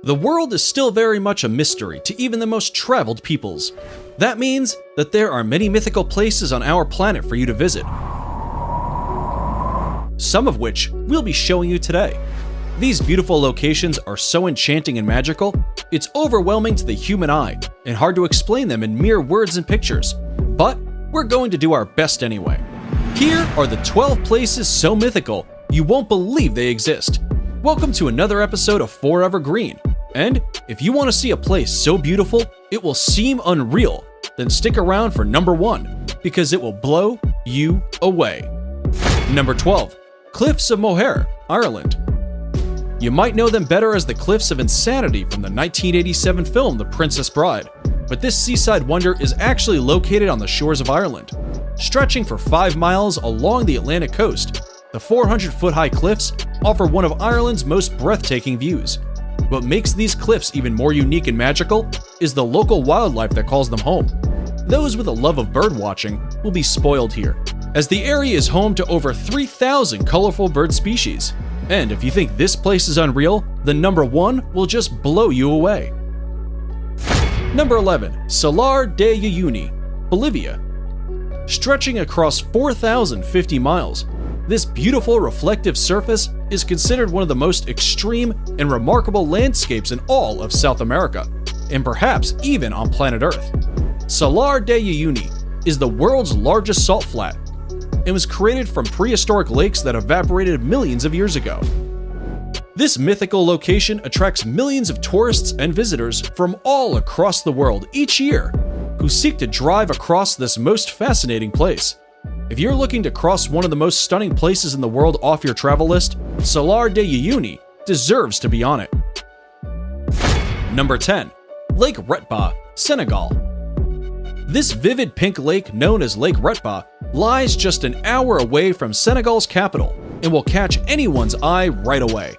The world is still very much a mystery to even the most traveled peoples. That means that there are many mythical places on our planet for you to visit, some of which we'll be showing you today. These beautiful locations are so enchanting and magical, it's overwhelming to the human eye and hard to explain them in mere words and pictures. But we're going to do our best anyway. Here are the 12 places so mythical you won't believe they exist. Welcome to another episode of Forever Green. And if you want to see a place so beautiful it will seem unreal, then stick around for number 1, because it will blow you away. Number 12. Cliffs of Moher, Ireland. You might know them better as the Cliffs of Insanity from the 1987 film The Princess Bride, but this seaside wonder is actually located on the shores of Ireland. Stretching for 5 miles along the Atlantic coast, the 400-foot-high cliffs offer one of Ireland's most breathtaking views. What makes these cliffs even more unique and magical is the local wildlife that calls them home. Those with a love of birdwatching will be spoiled here, as the area is home to over 3,000 colorful bird species. And if you think this place is unreal, then number 1 will just blow you away. Number 11. Salar de Uyuni, Bolivia. Stretching across 4,050 miles, this beautiful reflective surface is considered one of the most extreme and remarkable landscapes in all of South America, and perhaps even on planet Earth. Salar de Uyuni is the world's largest salt flat and was created from prehistoric lakes that evaporated millions of years ago. This mythical location attracts millions of tourists and visitors from all across the world each year who seek to drive across this most fascinating place. If you're looking to cross one of the most stunning places in the world off your travel list, Salar de Uyuni deserves to be on it. Number 10. Lake Retba, Senegal. This vivid pink lake known as Lake Retba lies just an hour away from Senegal's capital and will catch anyone's eye right away.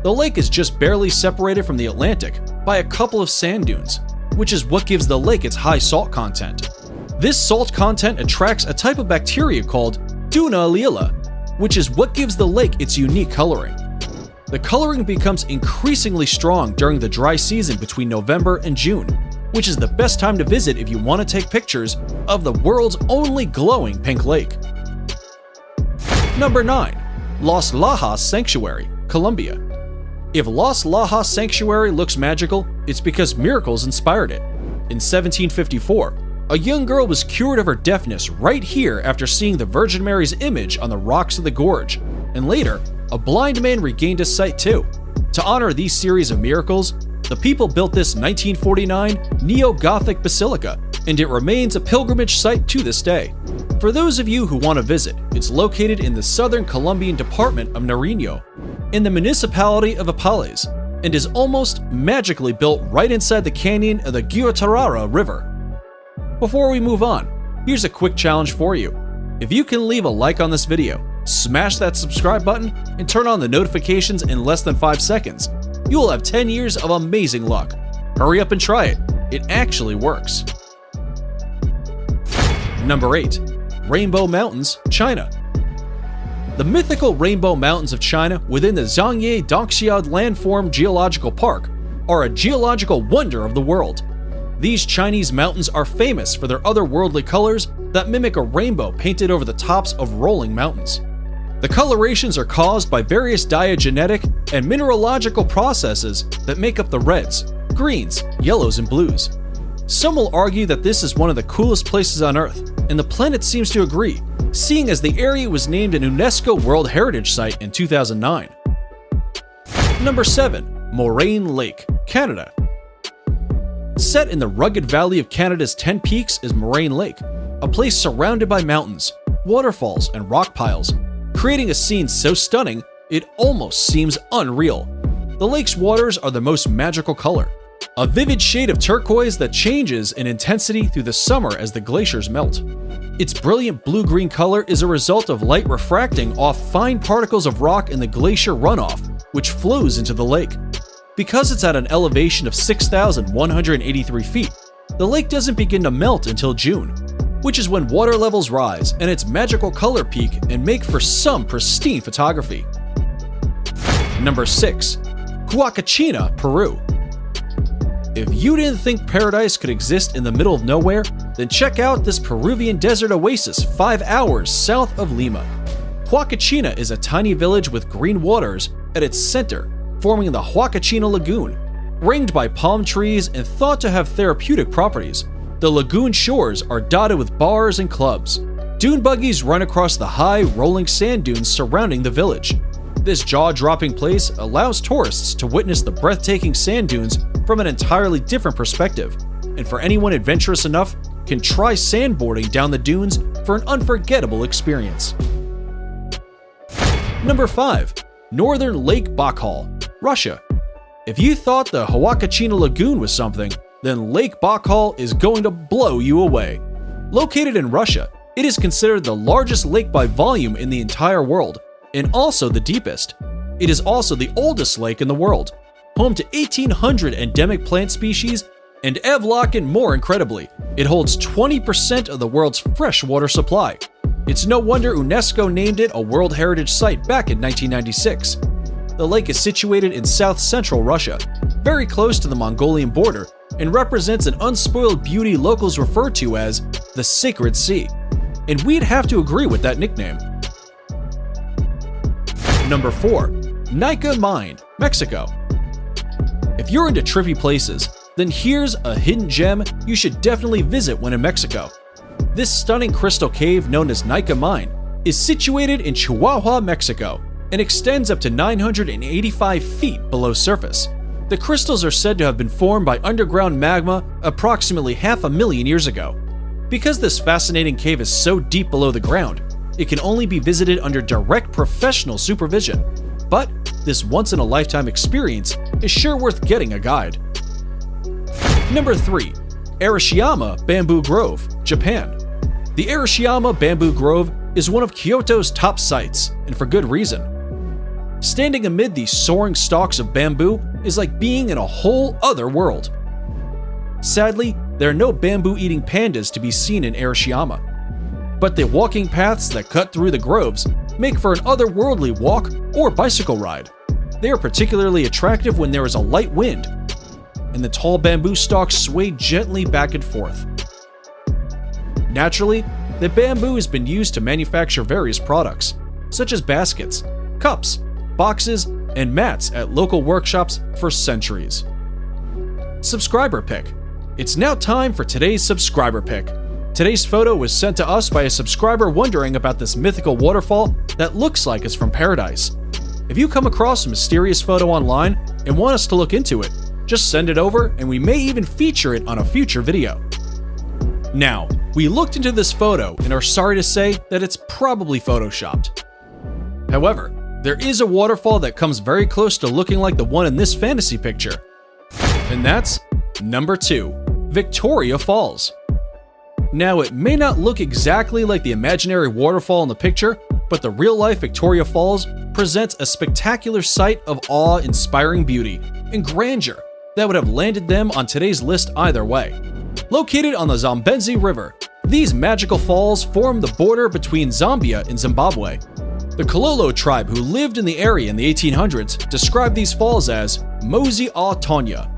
The lake is just barely separated from the Atlantic by a couple of sand dunes, which is what gives the lake its high salt content. This salt content attracts a type of bacteria called Duna lila, which is what gives the lake its unique coloring. The coloring becomes increasingly strong during the dry season between November and June, which is the best time to visit if you want to take pictures of the world's only glowing pink lake. Number 9. Los Lajas Sanctuary, Colombia. If Los Lajas Sanctuary looks magical, it's because miracles inspired it. In 1754, a young girl was cured of her deafness right here after seeing the Virgin Mary's image on the rocks of the gorge, and later, a blind man regained his sight too. To honor these series of miracles, the people built this 1949 neo-Gothic basilica, and it remains a pilgrimage site to this day. For those of you who want to visit, it's located in the southern Colombian department of Nariño, in the municipality of Apales, and is almost magically built right inside the canyon of the Guatarrara River. Before we move on, here's a quick challenge for you. If you can leave a like on this video, smash that subscribe button, and turn on the notifications in less than 5 seconds, you will have 10 years of amazing luck. Hurry up and try it. It actually works. Number 8. Rainbow Mountains, China. The mythical Rainbow Mountains of China within the Zhangye Dongxiao Landform Geological Park are a geological wonder of the world. These Chinese mountains are famous for their otherworldly colors that mimic a rainbow painted over the tops of rolling mountains. The colorations are caused by various diagenetic and mineralogical processes that make up the reds, greens, yellows, and blues. Some will argue that this is one of the coolest places on Earth, and the planet seems to agree, seeing as the area was named an UNESCO World Heritage Site in 2009. Number 7. Moraine Lake, Canada. Set in the rugged valley of Canada's 10 Peaks is Moraine Lake, a place surrounded by mountains, waterfalls, and rock piles, creating a scene so stunning it almost seems unreal. The lake's waters are the most magical color, a vivid shade of turquoise that changes in intensity through the summer as the glaciers melt. Its brilliant blue-green color is a result of light refracting off fine particles of rock in the glacier runoff, which flows into the lake. Because it's at an elevation of 6,183 feet, the lake doesn't begin to melt until June, which is when water levels rise and its magical color peak and make for some pristine photography. Number 6. Huacachina, Peru. If you didn't think paradise could exist in the middle of nowhere, then check out this Peruvian desert oasis 5 hours south of Lima. Huacachina is a tiny village with green waters at its center, forming the Huacachina Lagoon. Ringed by palm trees and thought to have therapeutic properties, the lagoon shores are dotted with bars and clubs. Dune buggies run across the high, rolling sand dunes surrounding the village. This jaw-dropping place allows tourists to witness the breathtaking sand dunes from an entirely different perspective, and for anyone adventurous enough, can try sandboarding down the dunes for an unforgettable experience. Number 5. Northern Lake Baikal, Russia. If you thought the Huacachina Lagoon was something, then Lake Baikal is going to blow you away. Located in Russia, it is considered the largest lake by volume in the entire world, and also the deepest. It is also the oldest lake in the world, home to 1,800 endemic plant species, and Evlock, more incredibly, it holds 20% of the world's freshwater supply. It's no wonder UNESCO named it a World Heritage Site back in 1996. The lake is situated in south-central Russia, very close to the Mongolian border, and represents an unspoiled beauty locals refer to as the Sacred Sea. And we'd have to agree with that nickname. Number 4. Nika Mine, Mexico. If you're into trippy places, then here's a hidden gem you should definitely visit when in Mexico. This stunning crystal cave known as Nika Mine is situated in Chihuahua, Mexico, and extends up to 985 feet below surface. The crystals are said to have been formed by underground magma approximately 500,000 years ago. Because this fascinating cave is so deep below the ground, it can only be visited under direct professional supervision. But this once-in-a-lifetime experience is sure worth getting a guide. Number 3. Arashiyama Bamboo Grove, Japan. The Arashiyama Bamboo Grove is one of Kyoto's top sites, and for good reason. Standing amid these soaring stalks of bamboo is like being in a whole other world. Sadly, there are no bamboo-eating pandas to be seen in Arashiyama, but the walking paths that cut through the groves make for an otherworldly walk or bicycle ride. They are particularly attractive when there is a light wind, and the tall bamboo stalks sway gently back and forth. Naturally, the bamboo has been used to manufacture various products, such as baskets, cups, boxes, and mats at local workshops for centuries. Subscriber pick. It's now time for today's subscriber pick. Today's photo was sent to us by a subscriber wondering about this mythical waterfall that looks like it's from paradise. If you come across a mysterious photo online and want us to look into it, just send it over and we may even feature it on a future video. Now, we looked into this photo and are sorry to say that it's probably photoshopped. However, there is a waterfall that comes very close to looking like the one in this fantasy picture. And that's number 2, Victoria Falls. Now, it may not look exactly like the imaginary waterfall in the picture, but the real-life Victoria Falls presents a spectacular sight of awe-inspiring beauty and grandeur that would have landed them on today's list either way. Located on the Zambezi River, these magical falls form the border between Zambia and Zimbabwe. The Kololo tribe who lived in the area in the 1800s described these falls as Mosi a Tonya,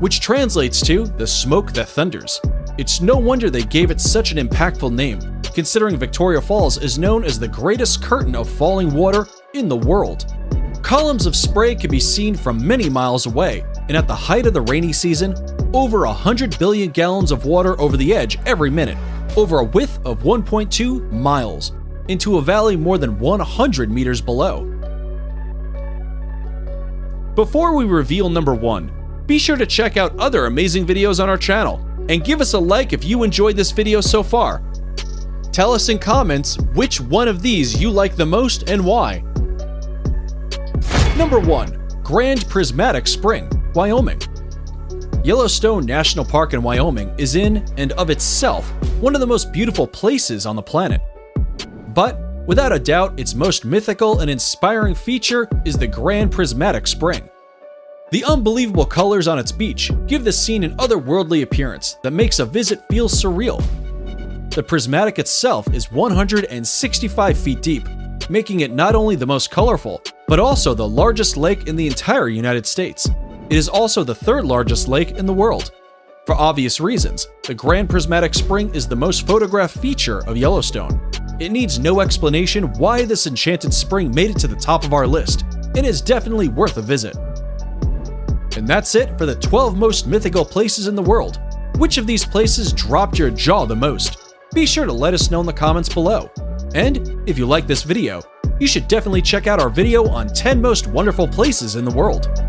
which translates to the smoke that thunders. It's no wonder they gave it such an impactful name, considering Victoria Falls is known as the greatest curtain of falling water in the world. Columns of spray can be seen from many miles away, and at the height of the rainy season, over 100 billion gallons of water over the edge every minute, over a width of 1.2 miles, into a valley more than 100 meters below. Before we reveal number 1, be sure to check out other amazing videos on our channel, and give us a like if you enjoyed this video so far. Tell us in comments which one of these you like the most and why. Number 1. Grand Prismatic Spring, Wyoming. Yellowstone National Park in Wyoming is in and of itself one of the most beautiful places on the planet. But, without a doubt, its most mythical and inspiring feature is the Grand Prismatic Spring. The unbelievable colors on its beach give the scene an otherworldly appearance that makes a visit feel surreal. The prismatic itself is 165 feet deep, making it not only the most colorful, but also the largest lake in the entire United States. It is also the third largest lake in the world. For obvious reasons, the Grand Prismatic Spring is the most photographed feature of Yellowstone. It needs no explanation why this enchanted spring made it to the top of our list, and is definitely worth a visit. And that's it for the 12 most mythical places in the world. Which of these places dropped your jaw the most? Be sure to let us know in the comments below. And if you like this video, you should definitely check out our video on 10 most wonderful places in the world.